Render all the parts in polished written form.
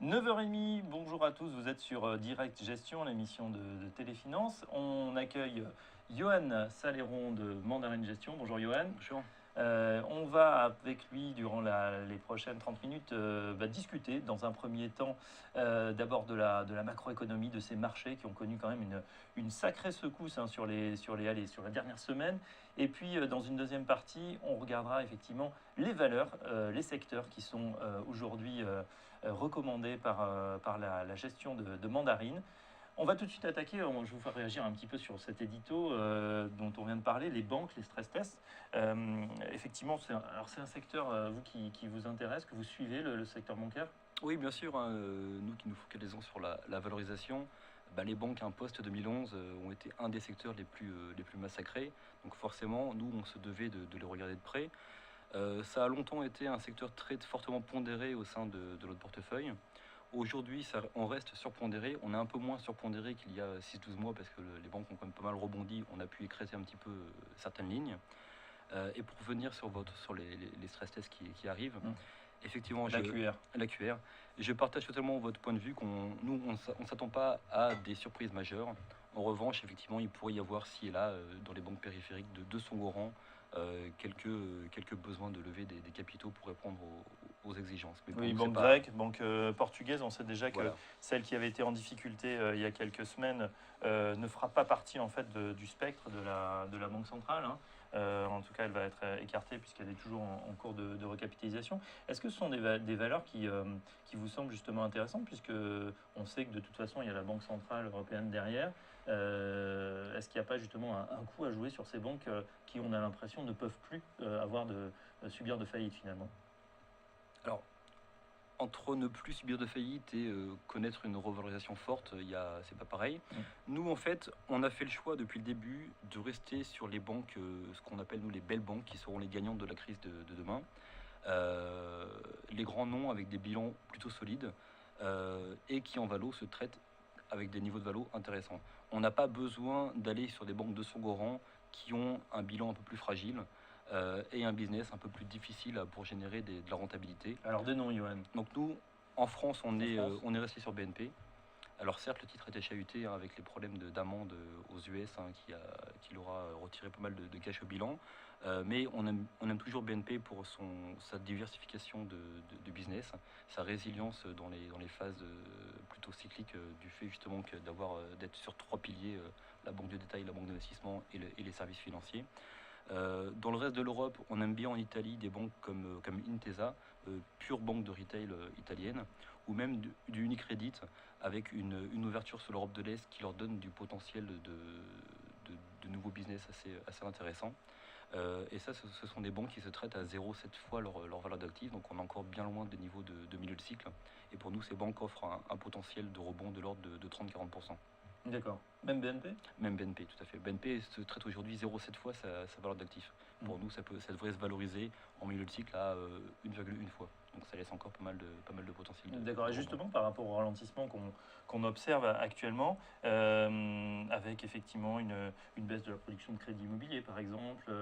9h30, bonjour à tous, vous êtes sur Direct Gestion, l'émission de Téléfinance. On accueille Johan Saléron de Mandarin Gestion. Bonjour Johan. Bonjour. On va avec lui durant les prochaines 30 minutes discuter dans un premier temps d'abord de la macroéconomie, de ces marchés qui ont connu quand même une sacrée secousse sur la dernière semaine. Et puis dans une deuxième partie, on regardera effectivement les valeurs, les secteurs qui sont aujourd'hui recommandés par la gestion de Mandarine. On va tout de suite attaquer, je vais vous faire réagir un petit peu sur cet édito dont on vient de parler, les banques, les stress tests. Effectivement, c'est un secteur, vous, qui vous intéresse, que vous suivez, le secteur bancaire? Oui, bien sûr, nous qui nous focalisons sur la valorisation, les banques post 2011 ont été un des secteurs les plus massacrés. Donc forcément, nous, on se devait de les regarder de près. Ça a longtemps été un secteur très fortement pondéré au sein de notre portefeuille. Aujourd'hui, on reste surpondéré. On est un peu moins surpondéré qu'il y a 6-12 mois parce que les banques ont quand même pas mal rebondi. On a pu écrêter un petit peu certaines lignes. Et pour venir sur les stress tests qui arrivent, effectivement, La QR. la QR, je partage totalement votre point de vue. Nous, on ne s'attend pas à des surprises majeures. En revanche, effectivement, il pourrait y avoir ci et là, dans les banques périphériques de son haut rang, quelques besoins de lever des capitaux pour répondre aux exigences. Mais Oui, nous, banque grecque, banque portugaise, on sait déjà que Voilà. celle qui avait été en difficulté il y a quelques semaines ne fera pas partie en fait du spectre de la banque centrale. En tout cas, elle va être écartée puisqu'elle est toujours en cours de recapitalisation. Est-ce que ce sont des valeurs qui vous semblent justement intéressantes, puisque on sait que de toute façon, il y a la Banque centrale européenne derrière. Est-ce qu'il n'y a pas justement un coup à jouer sur ces banques qui, on a l'impression, ne peuvent plus subir de faillite finalement? Alors, entre ne plus subir de faillite et connaître une revalorisation forte, c'est pas pareil. Nous, en fait, on a fait le choix depuis le début de rester sur les banques, ce qu'on appelle nous les belles banques, qui seront les gagnantes de la crise de demain. Les grands noms avec des bilans plutôt solides et qui en valo se traitent avec des niveaux de valo intéressants. On n'a pas besoin d'aller sur des banques de second rang qui ont un bilan un peu plus fragile et un business un peu plus difficile pour générer de la rentabilité. Alors des noms, Johan. Donc nous, en France, on est resté sur BNP. Alors certes, le titre était chahuté avec les problèmes d'amende aux US qui leur a retiré pas mal de cash au bilan. Mais on aime toujours BNP pour sa diversification de business, sa résilience dans les phases plutôt cycliques du fait justement d'être sur trois piliers, la banque de détail, la banque d'investissement et les services financiers. Dans le reste de l'Europe, on aime bien en Italie des banques comme Intesa, pure banque de retail italienne, ou même du Unicredit, avec une ouverture sur l'Europe de l'Est qui leur donne du potentiel de nouveaux business assez intéressants. Et ça, ce sont des banques qui se traitent à 0,7 fois leur valeur d'actifs, donc on est encore bien loin des niveaux de milieu de cycle. Et pour nous, ces banques offrent un potentiel de rebond de l'ordre de 30-40%. D'accord. Même BNP? Même BNP, tout à fait. BNP se traite aujourd'hui 0,7 fois sa valeur d'actif. Pour nous, ça devrait se valoriser en milieu de cycle à 1,1 fois. Donc ça laisse encore pas mal de potentiel. D'accord. Et justement, par rapport au ralentissement qu'on observe actuellement, avec effectivement une baisse de la production de crédit immobilier, par exemple,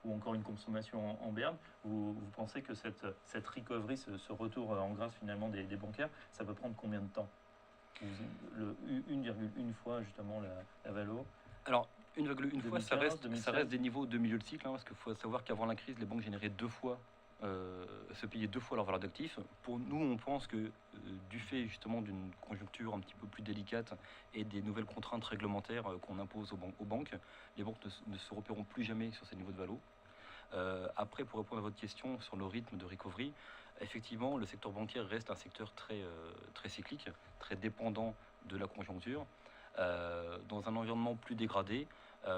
ou encore une consommation en berne, vous pensez que cette recovery, ce retour en grâce finalement des bancaires, ça peut prendre combien de temps? 1,1 fois justement la valo. Alors, 1,1 fois, ça 2015, reste des niveaux de milieu de cycle, parce qu'il faut savoir qu'avant la crise, les banques généraient se payaient deux fois leur valeur d'actifs. Pour nous, on pense que du fait justement d'une conjoncture un petit peu plus délicate et des nouvelles contraintes réglementaires qu'on impose aux banques, les banques ne se repéreront plus jamais sur ces niveaux de valo. Après, pour répondre à votre question sur le rythme de recovery, effectivement, le secteur bancaire reste un secteur très cyclique, très dépendant de la conjoncture. Dans un environnement plus dégradé,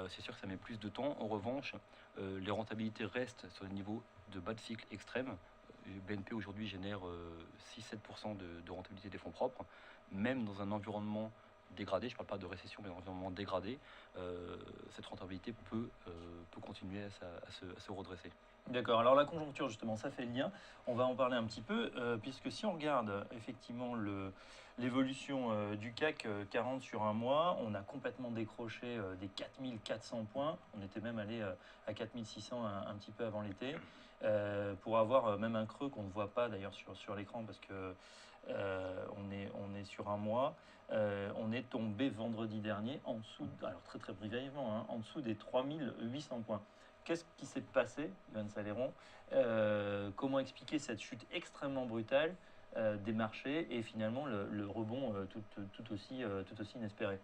c'est sûr que ça met plus de temps. En revanche, les rentabilités restent sur des niveaux de bas de cycle extrêmes. BNP aujourd'hui génère 6-7% de rentabilité des fonds propres, même dans un environnement dégradé, je ne parle pas de récession, mais d'environnement dégradé, cette rentabilité peut continuer à se redresser. D'accord. Alors la conjoncture, justement, ça fait le lien. On va en parler un petit peu, puisque si on regarde effectivement l'évolution du CAC 40 sur un mois, on a complètement décroché des 4400 points. On était même allé à 4600 un petit peu avant l'été, pour avoir même un creux qu'on ne voit pas d'ailleurs sur l'écran, parce que On est sur un mois. On est tombé vendredi dernier en dessous, alors très très brièvement, hein, en dessous des 3800 points. Qu'est-ce qui s'est passé, Yoann Saléron? Comment expliquer cette chute extrêmement brutale des marchés et finalement le rebond tout aussi inespéré?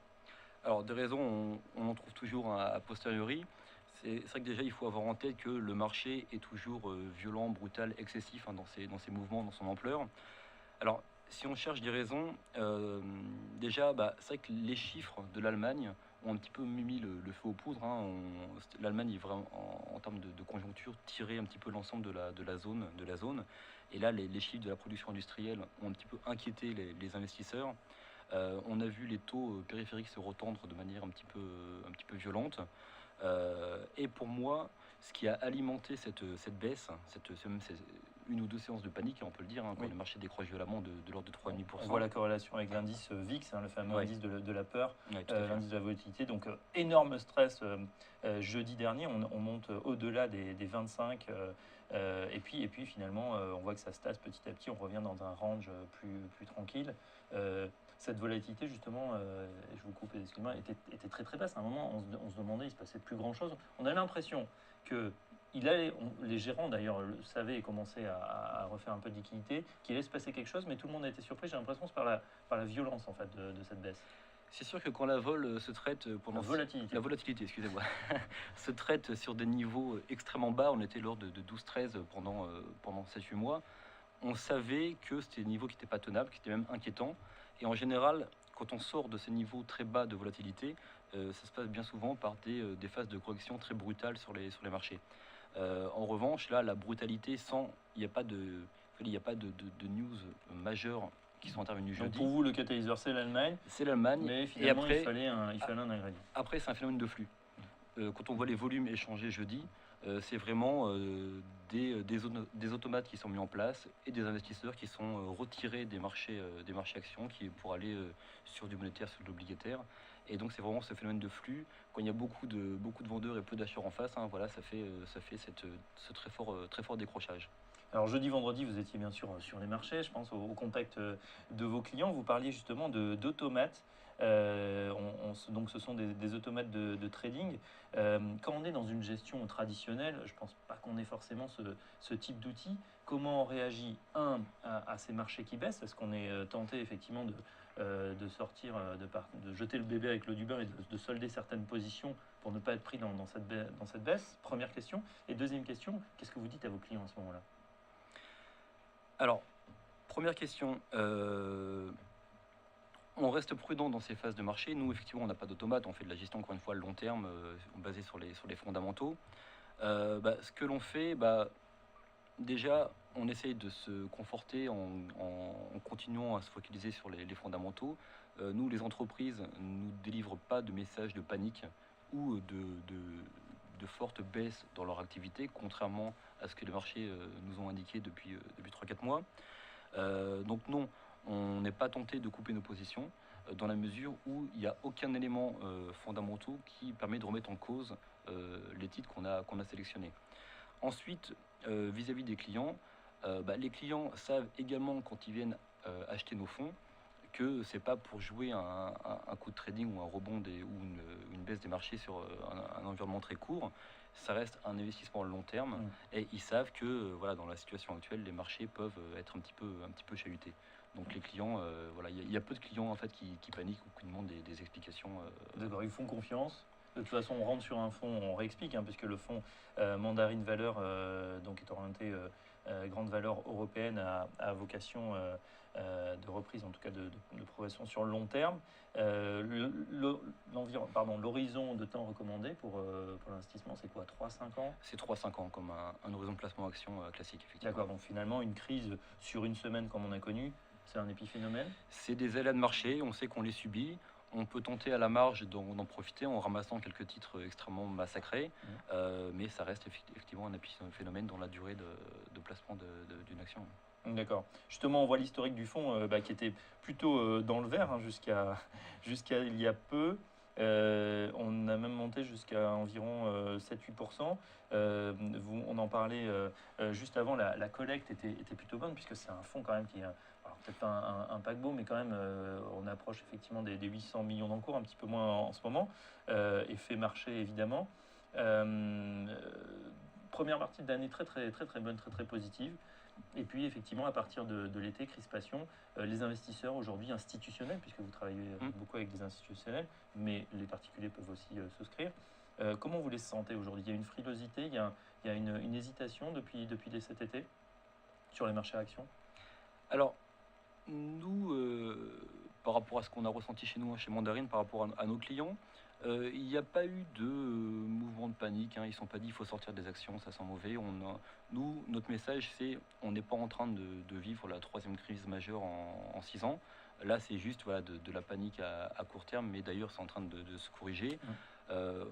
Alors, des raisons, on en trouve toujours a posteriori. C'est vrai que déjà, il faut avoir en tête que le marché est toujours violent, brutal, excessif, hein, dans ses mouvements, dans son ampleur. Alors, si on cherche des raisons, déjà, c'est vrai que les chiffres de l'Allemagne ont un petit peu mis le feu aux poudres, hein. L'Allemagne est vraiment, en termes de conjoncture, tiré un petit peu l'ensemble de la zone. Et là, les chiffres de la production industrielle ont un petit peu inquiété les investisseurs. On a vu les taux périphériques se retendre de manière un petit peu violente. Et pour moi, ce qui a alimenté cette baisse, c'est une ou deux séances de panique, on peut le dire, hein, quand Oui. le marché décroche violemment de l'ordre de On 3,5%. voit la corrélation avec l'indice VIX, hein, le fameux Ouais. indice de la peur, Ouais, tout à fait. l'indice de la volatilité. Donc énorme stress jeudi dernier, on monte au-delà des 25. Et puis finalement, on voit que ça se tasse petit à petit, on revient dans un range plus tranquille. Cette volatilité, justement, je vous coupe, excusez-moi, était très très basse. À un moment, on se demandait, il se passait plus grand-chose. On a l'impression que les gérants d'ailleurs le savaient et commençaient à refaire un peu de liquidité, qu'il allait se passer quelque chose, mais tout le monde a été surpris, j'ai l'impression, par la violence en fait de cette baisse. C'est sûr que quand la vol se traite pendant La la volatilité, excusez-moi, se traite sur des niveaux extrêmement bas, on était lors de 12-13 pendant 7-8 mois, on savait que c'était des niveaux qui n'étaient pas tenables, qui étaient même inquiétants. Et en général, quand on sort de ces niveaux très bas de volatilité, ça se passe bien souvent par des phases de correction très brutales sur les marchés. En revanche, là, la brutalité, il n'y a pas de news majeures qui sont intervenues Donc jeudi. pour vous, le catalyseur, c'est l'Allemagne, C'est l'Allemagne. mais finalement, après, il fallait un ingrédient. après, c'est un phénomène de flux. Quand on voit les volumes échangés jeudi, c'est vraiment des automates qui sont mis en place et des investisseurs qui sont retirés des marchés actions pour aller sur du monétaire, sur de l'obligataire. Et donc c'est vraiment ce phénomène de flux. Quand il y a beaucoup de vendeurs et peu d'acheteurs en face, hein, voilà, ça fait ce très fort décrochage. Alors jeudi, vendredi, vous étiez bien sûr sur les marchés, je pense, au contact de vos clients. Vous parliez justement d'automates. Donc ce sont des automates de trading. Quand on est dans une gestion traditionnelle, je ne pense pas qu'on ait forcément ce type d'outil. Comment on réagit, à ces marchés qui baissent? Est-ce qu'on est tenté effectivement de sortir, de jeter le bébé avec l'eau du bain et de solder certaines positions pour ne pas être pris dans cette baisse? Première question. Et deuxième question, qu'est-ce que vous dites à vos clients à ce moment-là? Alors, première question, on reste prudent dans ces phases de marché. Nous, effectivement, on n'a pas d'automate, on fait de la gestion, encore une fois, à long terme, basée sur les fondamentaux. Ce que l'on fait, déjà, on essaye de se conforter en continuant à se focaliser sur les fondamentaux. Nous, les entreprises, ne nous délivrent pas de messages de panique ou de fortes baisses dans leur activité, contrairement à ce que les marchés nous ont indiqué depuis 3-4 mois. Donc non, on n'est pas tenté de couper nos positions dans la mesure où il n'y a aucun élément fondamental qui permet de remettre en cause les titres qu'on a sélectionnés. Ensuite, vis-à-vis des clients, les clients savent également quand ils viennent acheter nos fonds que c'est pas pour jouer un coup de trading ou un rebond ou une baisse des marchés sur un environnement très court. Ça reste un investissement long terme et ils savent que voilà, dans la situation actuelle, les marchés peuvent être un petit peu chahutés. Donc les clients, voilà, il y a peu de clients en fait qui paniquent ou qui demandent des explications. D'accord, ils font confiance. De toute façon, on rentre sur un fonds, on réexplique, hein, puisque le fonds Mandarine Valeur donc est orienté grande valeur européenne à vocation de reprise, en tout cas de progression sur le long terme. L'horizon de temps recommandé pour l'investissement, c'est quoi, 3-5 ans? C'est 3-5 ans comme un horizon de placement action classique, effectivement. D'accord, donc finalement, une crise sur une semaine comme on a connu, c'est un épiphénomène? C'est des aléas de marché, on sait qu'on les subit. On peut tenter à la marge d'en profiter en ramassant quelques titres extrêmement massacrés, mais ça reste effectivement un épiphénomène dans la durée de placement d'une action. D'accord. Justement, on voit l'historique du fonds qui était plutôt dans le vert, hein, jusqu'à il y a peu. On a même monté jusqu'à environ 7-8%. On en parlait juste avant, la collecte était plutôt bonne, puisque c'est un fonds quand même qui est, alors peut-être pas un paquebot, mais quand même, on approche effectivement des 800 millions d'encours, un petit peu moins en ce moment, effet marché évidemment. Euh, Première partie d'année très très très très bonne, très très positive. Et puis effectivement, à partir de l'été, crispation, les investisseurs aujourd'hui institutionnels, puisque vous travaillez beaucoup avec des institutionnels, mais les particuliers peuvent aussi souscrire. Comment vous les sentez aujourd'hui? Il y a une frilosité, il y a une hésitation depuis cet été sur les marchés actions? Alors, nous, par rapport à ce qu'on a ressenti chez nous, chez Mandarine, par rapport à nos clients, il n'y a pas eu de mouvement de panique, hein. Ils ne sont pas dit il faut sortir des actions, ça sent mauvais. Nous, notre message, c'est on n'est pas en train de vivre la troisième crise majeure en 6 ans. Là, c'est juste voilà, de la panique à court terme, mais d'ailleurs, c'est en train de se corriger. Euh,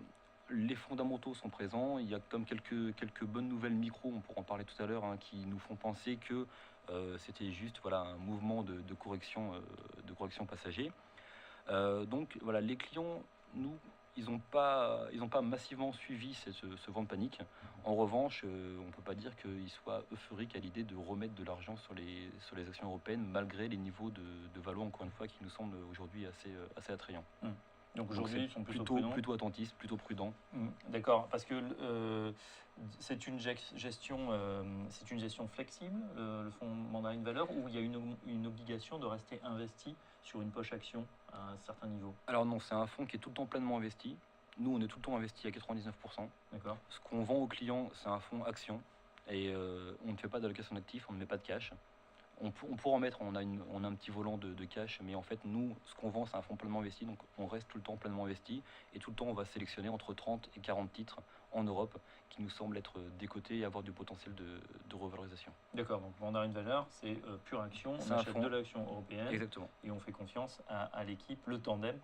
les fondamentaux sont présents. Il y a comme quelques bonnes nouvelles micro, on pourra en parler tout à l'heure, hein, qui nous font penser que c'était juste voilà, un mouvement de correction passager. Donc voilà, les clients, nous, ils n'ont pas massivement suivi ce vent de panique. En revanche, on ne peut pas dire qu'ils soient euphoriques à l'idée de remettre de l'argent sur les actions européennes, malgré les niveaux de valo, encore une fois, qui nous semblent aujourd'hui assez attrayants. Donc aujourd'hui, ils sont plutôt attentistes, plutôt prudents. D'accord, parce que c'est une gestion flexible, le fonds Mandarine Valeur, ou il y a une obligation de rester investi sur une poche action à un certain niveau? Alors non, c'est un fonds qui est tout le temps pleinement investi. Nous, on est tout le temps investi à 99%. D'accord. Ce qu'on vend aux clients, c'est un fonds action. Et on ne fait pas d'allocation d'actifs, on ne met pas de cash. On pourra en mettre, on a un petit volant de cash, mais en fait, nous, ce qu'on vend, c'est un fonds pleinement investi, donc on reste tout le temps pleinement investi, et tout le temps, on va sélectionner entre 30 et 40 titres en Europe qui nous semblent être décotés et avoir du potentiel de revalorisation. D'accord, donc Mandarine Valeur, c'est pure action, on achète de l'action européenne. Exactement. Et on fait confiance à l'équipe, le tandem,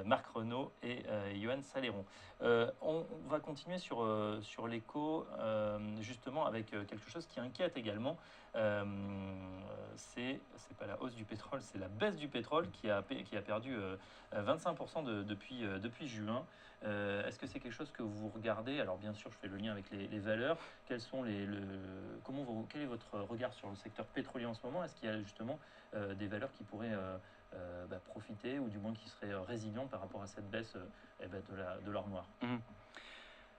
Marc Renaud et Johan Saléron. On va continuer sur l'écho, justement, avec quelque chose qui inquiète également. C'est pas la hausse du pétrole, c'est la baisse du pétrole qui a perdu 25% depuis juin. Est-ce que c'est quelque chose que vous regardez? Alors bien sûr, je fais le lien avec les valeurs. Quel est votre regard sur le secteur pétrolier en ce moment? Est-ce qu'il y a justement des valeurs qui pourraient profiter, ou du moins qui seraient résilientes par rapport à cette baisse de l'or noir?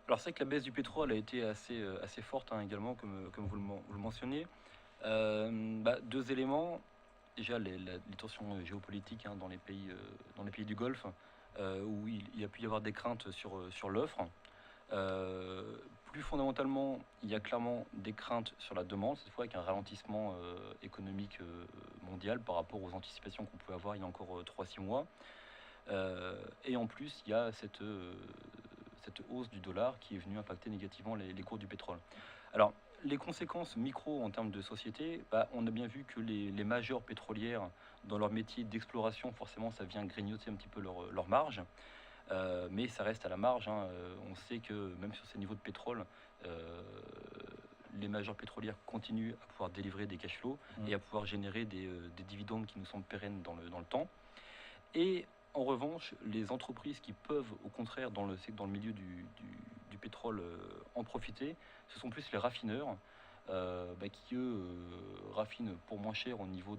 Alors c'est vrai que la baisse du pétrole a été assez forte, hein, également, comme vous le mentionnez. Deux éléments. Déjà les tensions géopolitiques, hein, dans les pays du Golfe, où il y a pu y avoir des craintes sur l'offre. Plus fondamentalement, il y a clairement des craintes sur la demande, cette fois avec un ralentissement économique mondial par rapport aux anticipations qu'on pouvait avoir il y a encore 3-6 mois. Et en plus, il y a cette hausse du dollar qui est venue impacter négativement les cours du pétrole. Alors, les conséquences micro en termes de société, on a bien vu que les majeures pétrolières, dans leur métier d'exploration, forcément, ça vient grignoter un petit peu leur marge. Mais ça reste à la marge, hein. On sait que même sur ces niveaux de pétrole, les majeures pétrolières continuent à pouvoir délivrer des cash flows et à pouvoir générer des dividendes qui nous semblent pérennes dans le temps. Et en revanche, les entreprises qui peuvent, au contraire, dans le milieu du pétrole, en profiter, ce sont plus les raffineurs, qui eux raffinent pour moins cher au niveau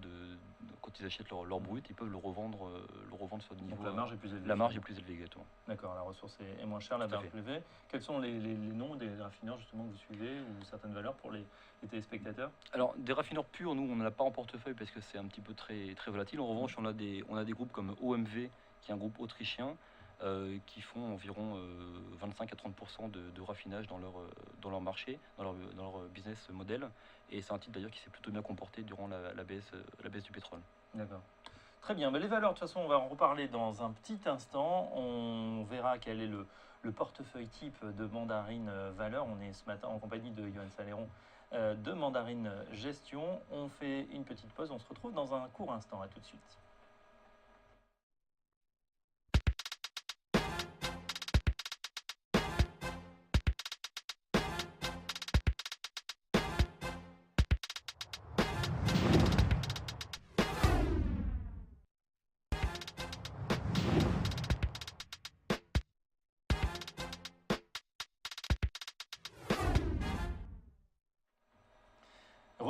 quand ils achètent leur brut, ils peuvent le revendre sur des niveaux. Donc la marge est plus élevée. La marge est plus élevée, exactement. D'accord, la ressource est moins chère, la valeur plus élevée. Quels sont les noms des raffineurs justement que vous suivez, ou certaines valeurs pour les téléspectateurs? Alors des raffineurs purs, nous on n'en a pas en portefeuille parce que c'est un petit peu très, très volatile. En revanche, on a des groupes comme OMV, qui est un groupe autrichien, qui font environ 25 à 30% de raffinage dans leur marché, dans leur business model. Et c'est un titre d'ailleurs qui s'est plutôt bien comporté durant la baisse du pétrole. D'accord. Très bien. Les valeurs, de toute façon, on va en reparler dans un petit instant. On verra quel est le portefeuille type de Mandarine Valeur. On est ce matin en compagnie de Johan Saléron de Mandarine Gestion. On fait une petite pause. On se retrouve dans un court instant. À tout de suite.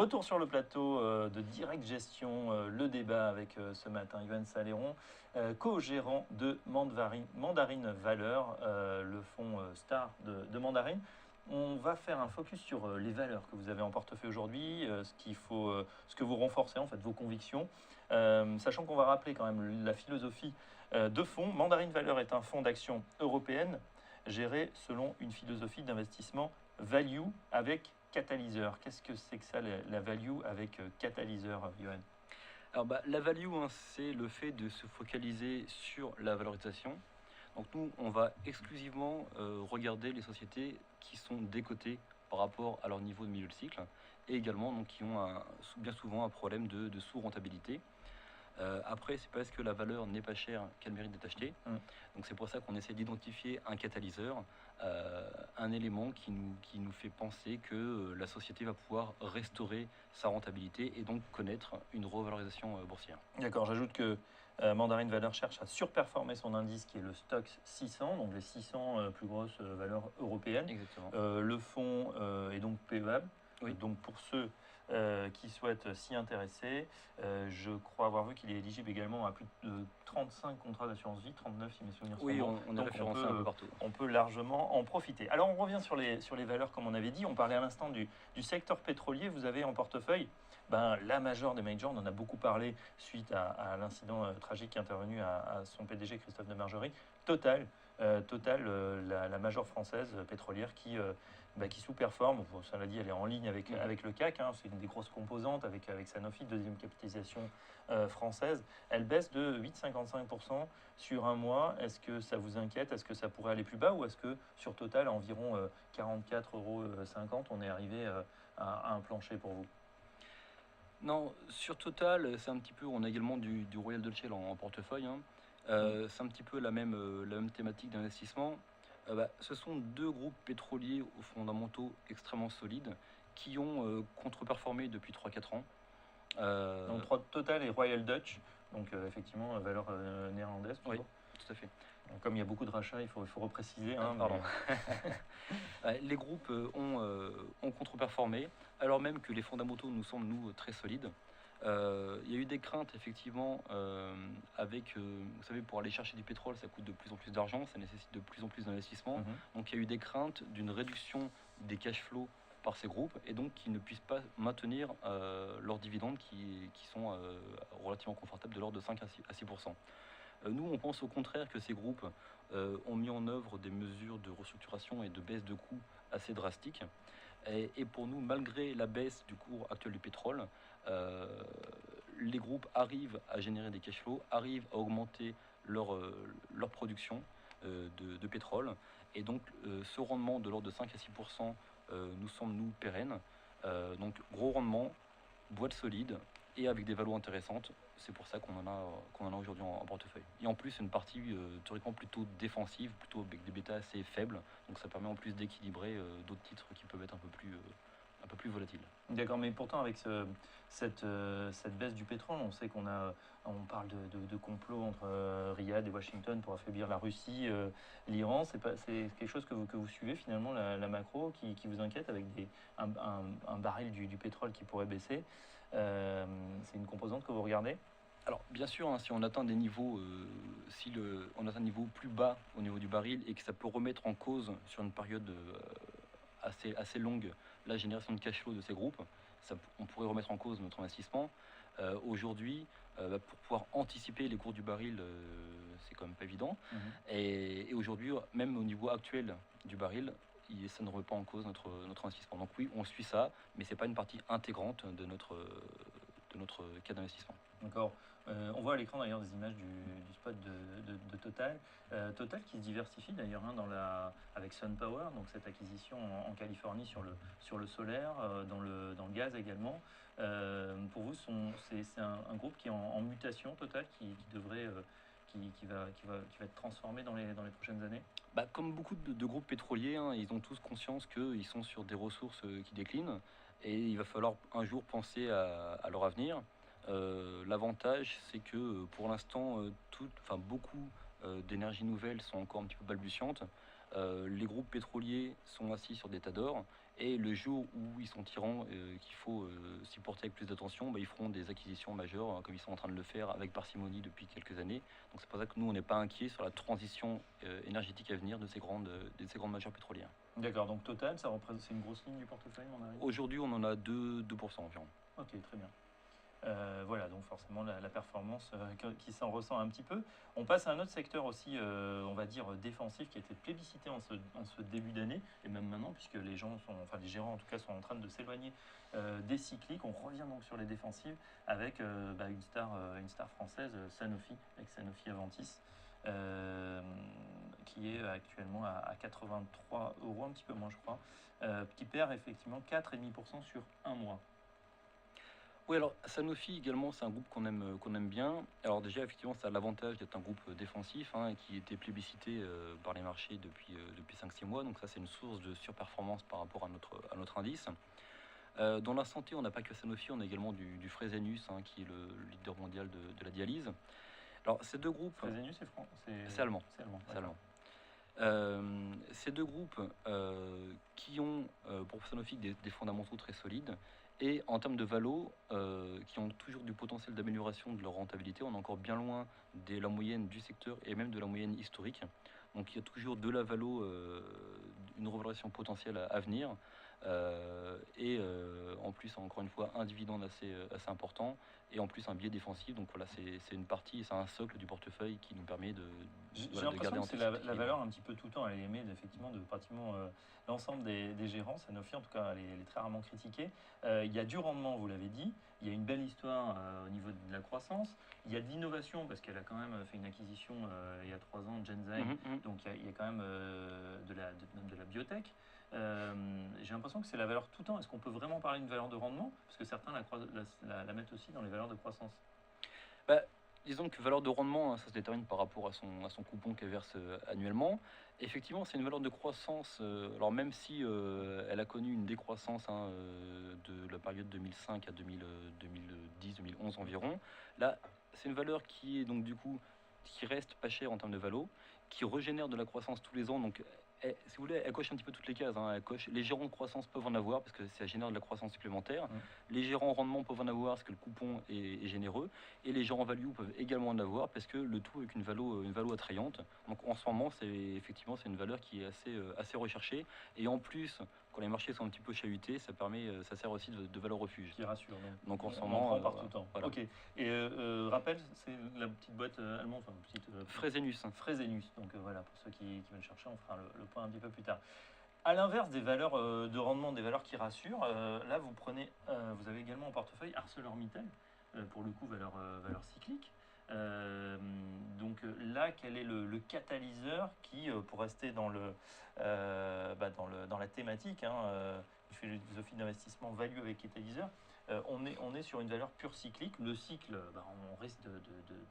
Retour sur le plateau de Direct Gestion, le débat avec ce matin Yoann Saléron, co-gérant de Mandarine Valeur, le fonds star de Mandarine. On va faire un focus sur les valeurs que vous avez en portefeuille aujourd'hui, ce que vous renforcez en fait, vos convictions, sachant qu'on va rappeler quand même la philosophie de fonds. Mandarine Valeur est un fonds d'action européenne géré selon une philosophie d'investissement value avec catalyseur. Qu'est-ce que c'est que ça, la value avec catalyseur, Johan? Alors la value, hein, c'est le fait de se focaliser sur la valorisation. Donc nous, on va exclusivement regarder les sociétés qui sont décotées par rapport à leur niveau de milieu de cycle et également donc, qui ont bien souvent un problème de sous-rentabilité. Après, c'est parce que la valeur n'est pas chère qu'elle mérite d'être achetée. Donc c'est pour ça qu'on essaie d'identifier un catalyseur, un élément qui nous fait penser que la société va pouvoir restaurer sa rentabilité et donc connaître une revalorisation boursière. D'accord, j'ajoute que Mandarine Valeur cherche à surperformer son indice qui est le Stoxx 600, donc les 600 plus grosses valeurs européennes. Exactement. Le fonds est donc PEAble. Oui. Donc pour ceux qui souhaitent s'y intéresser, je crois avoir vu qu'il est éligible également à plus de 35 contrats d'assurance vie, 39 si mes souvenirs sont Oui, bons. on est référencé un peu partout. On peut largement en profiter. Alors on revient sur les valeurs comme on avait dit. On parlait à l'instant du secteur pétrolier. Vous avez en portefeuille la major des majors. On en a beaucoup parlé suite à l'incident tragique qui est intervenu à son PDG Christophe de Margerie. Total, la major française pétrolière qui sous-performe. Ça l'a dit, elle est en ligne avec le CAC. Hein, c'est une des grosses composantes avec Sanofi, deuxième capitalisation française. Elle baisse de 8,55% sur un mois. Est-ce que ça vous inquiète? Est-ce que ça pourrait aller plus bas? Ou est-ce que sur Total, à environ 44,50 €, on est arrivé à un plancher pour vous? Non, sur Total, c'est un petit peu, on a également du Royal Dutch Shell en portefeuille. Hein. C'est un petit peu la même thématique d'investissement. Ce sont deux groupes pétroliers aux fondamentaux extrêmement solides qui ont contre-performé depuis 3-4 ans. Donc Total et Royal Dutch, donc effectivement valeur néerlandaise. Oui, Toujours. tout à fait. Donc, comme il y a beaucoup de rachats, il faut repréciser. Hein, pardon. Les groupes ont contre-performé, alors même que les fondamentaux nous semblent, nous, très solides. Il y a eu des craintes, effectivement, vous savez, pour aller chercher du pétrole, ça coûte de plus en plus d'argent, ça nécessite de plus en plus d'investissement. Donc il y a eu des craintes d'une réduction des cash flows par ces groupes, et donc qui ne puissent pas maintenir leurs dividendes qui sont relativement confortables de l'ordre de 5 à 6%. Nous, on pense au contraire que ces groupes ont mis en œuvre des mesures de restructuration et de baisse de coûts assez drastiques. Et pour nous, malgré la baisse du cours actuel du pétrole, les groupes arrivent à générer des cash flows, arrivent à augmenter leur production de pétrole. Et donc, ce rendement de l'ordre de 5 à 6% nous semble, nous, pérenne. Donc, gros rendement, boîte solide et avec des valeurs intéressantes. C'est pour ça qu'on en a aujourd'hui en portefeuille. Et en plus, une partie théoriquement plutôt défensive, plutôt avec des bêtas assez faibles. Donc ça permet en plus d'équilibrer d'autres titres qui peuvent être un peu plus volatiles. D'accord, mais pourtant avec cette baisse du pétrole, on sait on parle de complot entre Riyad et Washington pour affaiblir la Russie, l'Iran. C'est quelque chose que vous suivez finalement, la macro, qui vous inquiète avec un baril du pétrole qui pourrait baisser. C'est une composante que vous regardez? Alors, bien sûr, hein, si on atteint des niveaux, on atteint un niveau plus bas au niveau du baril et que ça peut remettre en cause sur une période assez longue la génération de cash flow de ces groupes, on pourrait remettre en cause notre investissement. Aujourd'hui, pour pouvoir anticiper les cours du baril, c'est quand même pas évident. Et aujourd'hui, même au niveau actuel du baril, ça ne remet pas en cause notre investissement. Donc oui, on suit ça, mais c'est pas une partie intégrante de notre cas d'investissement. D'accord. On voit à l'écran d'ailleurs des images du spot de Total. Total qui se diversifie d'ailleurs avec SunPower, donc cette acquisition en Californie sur le solaire, dans le gaz également. Pour vous, c'est un groupe qui est en mutation Total, qui va être transformé dans les prochaines années? Comme beaucoup de groupes pétroliers, hein, ils ont tous conscience qu'ils sont sur des ressources qui déclinent et il va falloir un jour penser à leur avenir. L'avantage, c'est que pour l'instant, beaucoup d'énergies nouvelles sont encore un petit peu balbutiantes. Les groupes pétroliers sont assis sur des tas d'or, et le jour où ils sont tyrans, qu'il faut s'y porter avec plus d'attention, bah, ils feront des acquisitions majeures, hein, comme ils sont en train de le faire avec parcimonie depuis quelques années. Donc c'est pour ça que nous, on n'est pas inquiets sur la transition énergétique à venir de ces grandes majors pétrolières. D'accord, donc Total, ça représente, c'est une grosse ligne du portefeuille, mon avis. Aujourd'hui, on en a 2% environ. Ok, très bien. Voilà, donc forcément la performance qui s'en ressent un petit peu. On passe à un autre secteur aussi, on va dire défensif, qui a été plébiscité en ce début d'année, et même maintenant, puisque les gérants en tout cas sont en train de s'éloigner des cycliques. On revient donc sur les défensives avec une star française, Sanofi, avec Sanofi Aventis, qui est actuellement à 83 euros, un petit peu moins je crois, qui perd effectivement 4,5% sur un mois. Oui, alors Sanofi également, c'est un groupe qu'on aime bien. Alors déjà, effectivement, ça a l'avantage d'être un groupe défensif, hein, qui était plébiscité par les marchés depuis 5-6 mois. Donc ça, c'est une source de surperformance par rapport à notre indice. Dans la santé, on n'a pas que Sanofi, on a également du Fresenius, hein, qui est le leader mondial de la dialyse. Alors ces deux groupes... Fresenius, c'est allemand. C'est allemand. C'est allemand. Ces deux groupes qui ont pour Sanofi des fondamentaux très solides, et en termes de valo, qui ont toujours du potentiel d'amélioration de leur rentabilité. On est encore bien loin de la moyenne du secteur et même de la moyenne historique. Donc il y a toujours de la valo, une revalorisation potentielle à venir. En plus, encore une fois, un dividende assez important, et en plus un biais défensif. Donc voilà, c'est une partie, c'est un socle du portefeuille qui nous permet de l'impression que c'est la valeur un petit peu tout le temps. Elle est aimée effectivement de pratiquement l'ensemble des gérants. Sanofi, en tout cas, elle est très rarement critiquée. Il y a du rendement, vous l'avez dit. Il y a une belle histoire au niveau de la croissance. Il y a de l'innovation parce qu'elle a quand même fait une acquisition il y a 3 ans, Genzyme. Donc il y a quand même de la biotech. J'ai l'impression que c'est la valeur tout le temps. Est-ce qu'on peut vraiment parler d'une valeur de rendement? Parce que certains la mettent aussi dans les valeurs de croissance. Bah, disons que valeur de rendement, hein, ça se détermine par rapport à son coupon qu'elle verse annuellement. Effectivement, c'est une valeur de croissance. Alors même si elle a connu une décroissance, hein, de la période 2005 à 2010-2011 environ, là, c'est une valeur qui est donc du coup qui reste pas chère en termes de valo, qui régénère de la croissance tous les ans. Donc si vous voulez, elle coche un petit peu toutes les cases, hein. Elle coche, les gérants de croissance peuvent en avoir parce que ça génère de la croissance supplémentaire. Les gérants en rendement peuvent en avoir parce que le coupon est généreux. Et les gérants value peuvent également en avoir parce que le tout avec une valo attrayante. Donc en ce moment, c'est une valeur qui est assez recherchée. Et en plus, quand les marchés sont un petit peu chahutés, ça sert aussi de valeur refuge. Qui rassure. Donc en ce on moment, en prend par tout temps. Voilà. Ok. Et rappel, c'est la petite boîte allemande, enfin petite. Fresenius. Fresenius. Donc voilà, pour ceux qui veulent chercher, on fera le point un petit peu plus tard. À l'inverse des valeurs de rendement, des valeurs qui rassurent, là vous avez également en portefeuille ArcelorMittal, pour le coup valeur cyclique. Donc là, quel est le catalyseur qui, pour rester dans la thématique, hein, une philosophie d'investissement value avec catalyseur, on est sur une valeur pure cyclique. Le cycle, on risque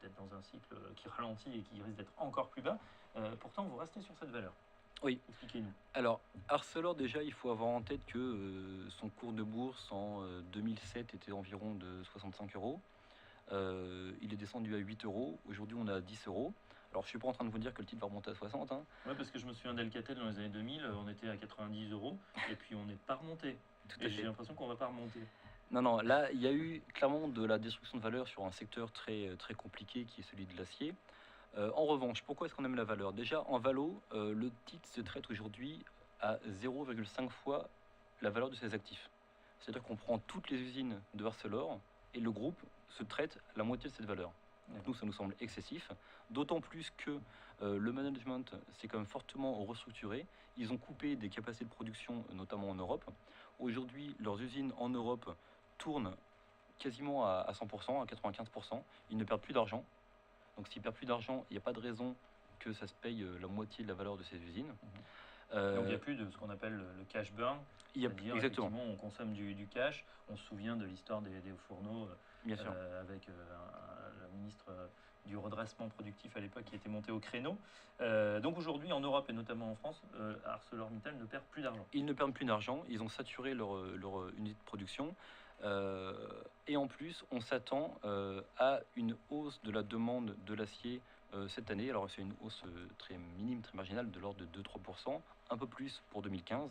d'être dans un cycle qui ralentit et qui risque d'être encore plus bas. Pourtant, vous restez sur cette valeur. Oui. Expliquez-nous. Alors, Arcelor, déjà, il faut avoir en tête que son cours de bourse en 2007 était environ de 65 euros. Il est descendu à 8 euros. Aujourd'hui, on est à 10 euros. Alors, je suis pas en train de vous dire que le titre va remonter à 60. Hein. Oui, parce que je me souviens d'Alcatel dans les années 2000, on était à 90 euros et puis on n'est pas remonté. Et j'ai l'impression qu'on va pas remonter. Non, là, il y a eu clairement de la destruction de valeur sur un secteur très, très compliqué qui est celui de l'acier. En revanche, pourquoi est-ce qu'on aime la valeur? Déjà, en valo, le titre se traite aujourd'hui à 0,5 fois la valeur de ses actifs. C'est-à-dire qu'on prend toutes les usines de Arcelor et le groupe se traite la moitié de cette valeur. Donc nous, ça nous semble excessif, d'autant plus que le management s'est quand même fortement restructuré. Ils ont coupé des capacités de production, notamment en Europe. Aujourd'hui, leurs usines en Europe tournent quasiment à 100%, à 95%. Ils ne perdent plus d'argent. Donc s'ils ne perdent plus d'argent, il n'y a pas de raison que ça se paye la moitié de la valeur de ces usines. Donc il n'y a plus de ce qu'on appelle le cash burn. C'est-à-dire, exactement. On consomme du cash. On se souvient de l'histoire des fourneaux Bien sûr. Avec le ministre du redressement productif à l'époque qui était monté au créneau. Donc aujourd'hui, en Europe et notamment en France, ArcelorMittal ne perd plus d'argent. Ils ne perdent plus d'argent. Ils ont saturé leur unité de production. Et en plus, on s'attend à une hausse de la demande de l'acier cette année. Alors c'est une hausse très minime, très marginale, de l'ordre de 2-3%, un peu plus pour 2015.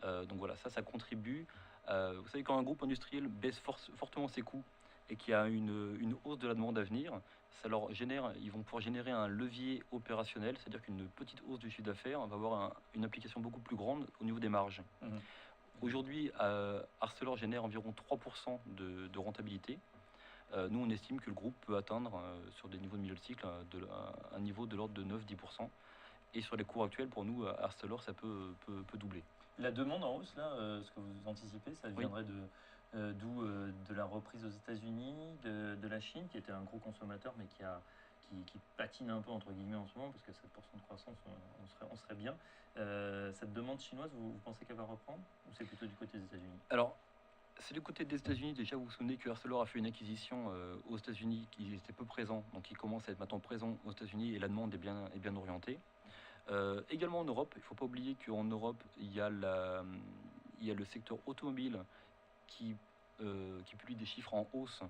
Donc voilà, ça contribue. Vous savez, quand un groupe industriel baisse fortement ses coûts et qu'il y a une hausse de la demande à venir, ils vont pouvoir générer un levier opérationnel, c'est-à-dire qu'une petite hausse du chiffre d'affaires va avoir une application beaucoup plus grande au niveau des marges. Mhm. Aujourd'hui, Arcelor génère environ 3% de rentabilité. Nous, on estime que le groupe peut atteindre, sur des niveaux de milieu de cycle, un niveau de l'ordre de 9-10%. Et sur les cours actuels, pour nous, Arcelor, ça peut doubler. La demande en hausse, là, ce que vous anticipez, ça viendrait d'où de la reprise aux États-Unis, de la Chine, qui était un gros consommateur, mais qui patine un peu, entre guillemets, en ce moment, parce que 7% de croissance, on serait bien. Cette demande chinoise, vous pensez qu'elle va reprendre, ou c'est plutôt du côté des États-Unis? Alors, c'est du côté des États-Unis. Déjà, vous vous souvenez que Arcelor a fait une acquisition aux États-Unis qui était peu présent, donc il commence à être maintenant présent aux États-Unis et la demande est bien orientée. Également en Europe, il ne faut pas oublier qu'en Europe, il y a le secteur automobile qui publie des chiffres en hausse.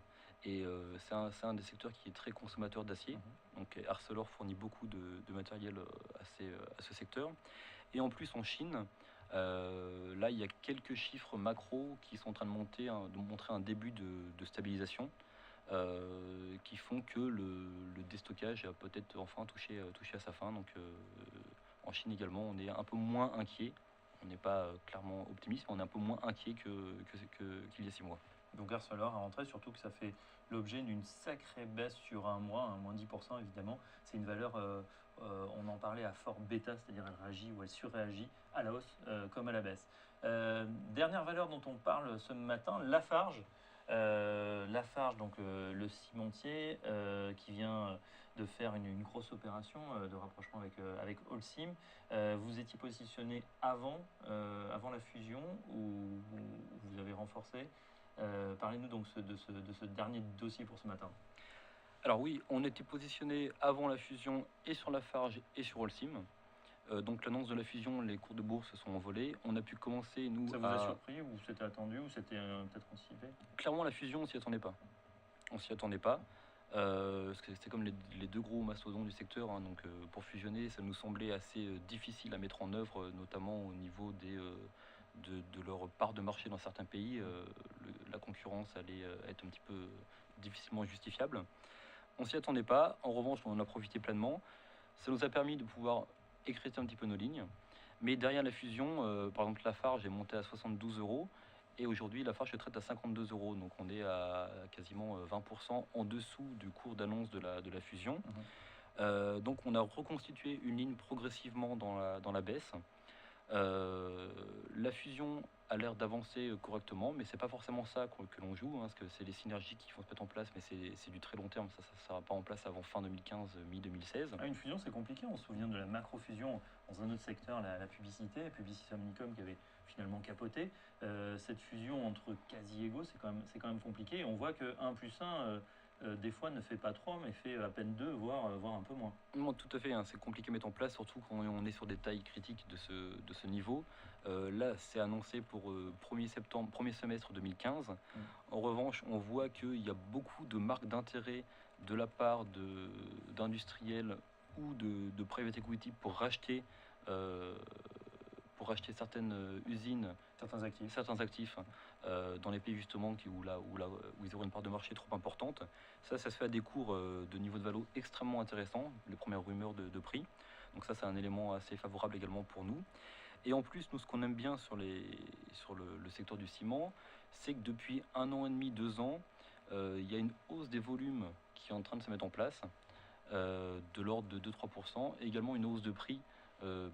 Et c'est un des secteurs qui est très consommateur d'acier. Donc Arcelor fournit beaucoup de matériel à ce secteur. Et en plus en Chine, là il y a quelques chiffres macro qui sont en train de montrer un début de stabilisation. Qui font que le déstockage a peut-être enfin touché à sa fin. Donc en Chine également, on est un peu moins inquiet. On n'est pas clairement optimiste, mais on est un peu moins inquiet qu'il y a 6 mois. Donc Arcelor à rentrer, surtout que ça fait l'objet d'une sacrée baisse sur un mois, un moins 10% évidemment. C'est une valeur, on en parlait à fort bêta, c'est-à-dire elle réagit ou elle surréagit à la hausse comme à la baisse. Dernière valeur dont on parle ce matin, Lafarge. Lafarge, donc le cimentier qui vient de faire une grosse opération de rapprochement avec Holcim. Vous étiez positionné avant la fusion ou vous avez renforcé? Parlez-nous donc de ce dernier dossier pour ce matin. Alors oui, on était positionné avant la fusion et sur Lafarge et sur Holcim. Donc l'annonce de la fusion, les cours de bourse se sont envolés. On a pu commencer, nous, Ça vous a surpris ou c'était attendu ou c'était peut-être anticipé? Clairement, la fusion, on s'y attendait pas. On s'y attendait pas. Parce que c'était comme les deux gros mastodontes du secteur. Hein. Donc pour fusionner, ça nous semblait assez difficile à mettre en œuvre, notamment au niveau de leur part de marché dans certains pays. La concurrence allait être un petit peu difficilement justifiable. On s'y attendait pas. En revanche, on en a profité pleinement. Ça nous a permis de pouvoir écréter un petit peu nos lignes. Mais derrière la fusion, par exemple, Lafarge est monté à 72 euros. Et aujourd'hui, Lafarge se traite à 52 euros. Donc on est à quasiment 20% en dessous du cours d'annonce de la fusion. Donc on a reconstitué une ligne progressivement dans la baisse. La fusion a l'air d'avancer correctement, mais c'est pas forcément ça que l'on joue, hein, parce que c'est les synergies qui vont se mettre en place, mais c'est du très long terme, ça ne sera pas en place avant fin 2015, mi-2016. Une fusion, c'est compliqué, on se souvient de la macro-fusion dans un autre secteur, la publicité, Publicis Omnicom qui avait finalement capoté. Cette fusion entre quasi égaux, c'est quand même compliqué, et on voit que 1 plus 1, des fois ne fait pas 3, mais fait à peine 2, voire un peu moins. Non, tout à fait, hein, c'est compliqué à mettre en place, surtout quand on est sur des tailles critiques de ce niveau. Là, c'est annoncé pour 1er semestre 2015. En revanche, on voit qu'il y a beaucoup de marques d'intérêt de la part d'industriels ou de private equity pour racheter certaines usines, certains actifs dans les pays justement où ils auront une part de marché trop importante. Ça se fait à des cours de niveau de valo extrêmement intéressants, les premières rumeurs de prix. Donc ça, c'est un élément assez favorable également pour nous. Et en plus, nous, ce qu'on aime bien sur le secteur du ciment, c'est que depuis 1 an et demi, 2 ans, il y a une hausse des volumes qui est en train de se mettre en place, de l'ordre de 2-3%, et également une hausse de prix,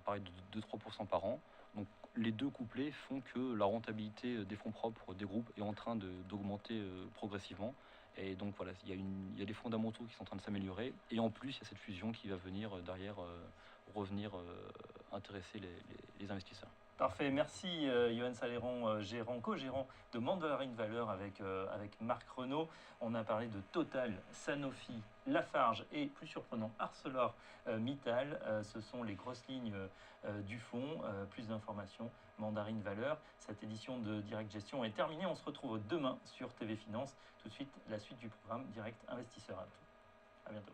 pareil, de 2-3% par an. Donc les deux couplés font que la rentabilité des fonds propres des groupes est en train d'augmenter progressivement. Et donc voilà, il y a des fondamentaux qui sont en train de s'améliorer. Et en plus, il y a cette fusion qui va venir derrière revenir intéresser les investisseurs. Parfait, merci Johan Saléron, co-gérant de Mandarine Valeur avec Marc Renaud. On a parlé de Total, Sanofi, Lafarge et plus surprenant ArcelorMittal. Ce sont les grosses lignes du fonds. Plus d'informations, Mandarine Valeur. Cette édition de Direct Gestion est terminée. On se retrouve demain sur TV Finance. Tout de suite, la suite du programme Direct Investisseur. À bientôt.